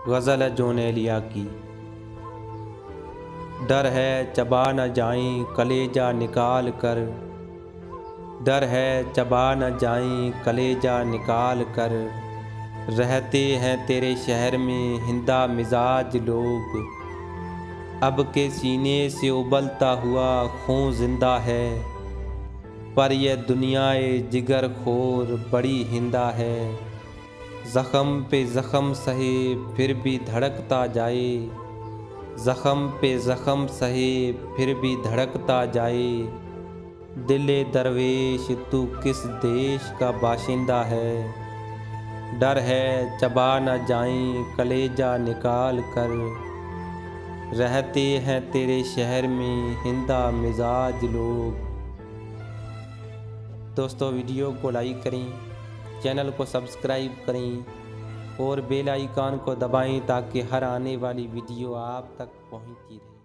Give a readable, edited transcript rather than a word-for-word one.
गज़ल है जॉन एलिया की। डर है चबा न जाएं कलेजा निकाल कर, डर है चबा न जाएं कलेजा निकाल कर। रहते हैं तेरे शहर में हिंदा मिजाज लोग, अब के सीने से उबलता हुआ खून जिंदा है। पर यह दुनियाए जिगर खोर बड़ी हिंदा है। ज़ख़म पे ज़ख़म सहे फिर भी धड़कता जाए, ज़ख़म पे ज़ख़म सहे फिर भी धड़कता जाए। दिले दरवेश तू किस देश का बाशिंदा है, डर है चबा न जाएं कलेजा निकाल कर। रहते हैं तेरे शहर में हिंदा मिजाज लोग। दोस्तों वीडियो को लाइक करें, चैनल को सब्सक्राइब करें और बेल आइकन को दबाएं ताकि हर आने वाली वीडियो आप तक पहुंचती रहे।